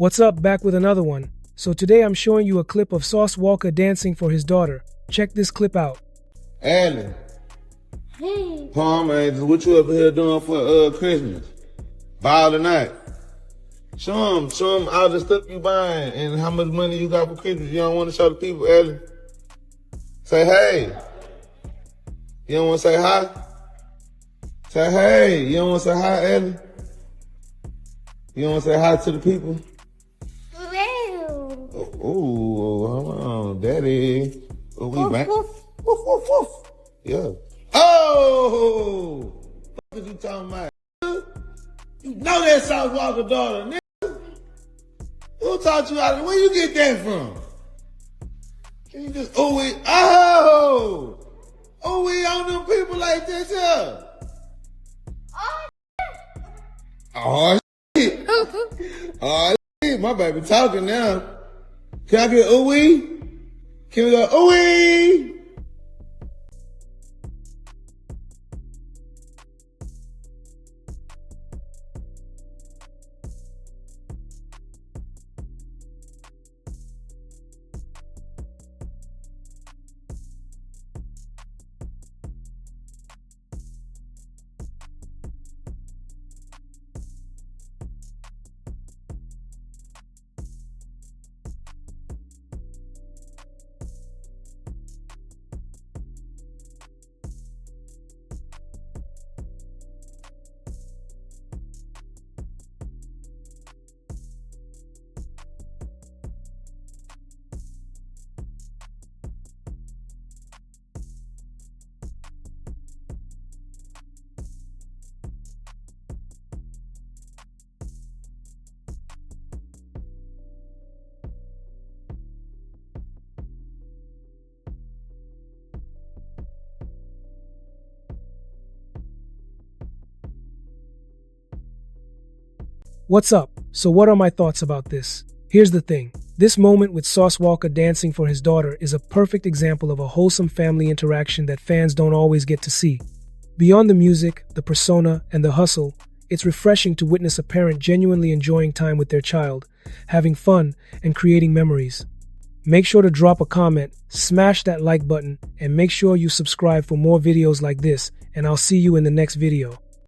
What's up, back with another one. So today I'm showing you a clip of Sauce Walka dancing for his daughter. Check this clip out. Allen. Hey. Paul, man, what you up here doing for Christmas? Ball tonight. Show them all the stuff you buying and how much money you got for Christmas. You don't want to show the people, Allen? Say hey. You don't want to say hi? Say hey. You don't want to say hi, Allen? You don't want to say hi to the people? Oh, hold on, Daddy. Oh, we back. Woof, woof, woof. Yeah. Oh! What you talking about? You know that Sauce Walka daughter, nigga. Who taught you how to, where you get that from? Can you just, we on them people like this here? Oh, shit. Oh, shit. My baby talking now. Can I get ooey? Can we go ooey? What's up? So what are my thoughts about this? Here's the thing. This moment with Sauce Walka dancing for his daughter is a perfect example of a wholesome family interaction that fans don't always get to see. Beyond the music, the persona, and the hustle, it's refreshing to witness a parent genuinely enjoying time with their child, having fun, and creating memories. Make sure to drop a comment, smash that like button, and make sure you subscribe for more videos like this, and I'll see you in the next video.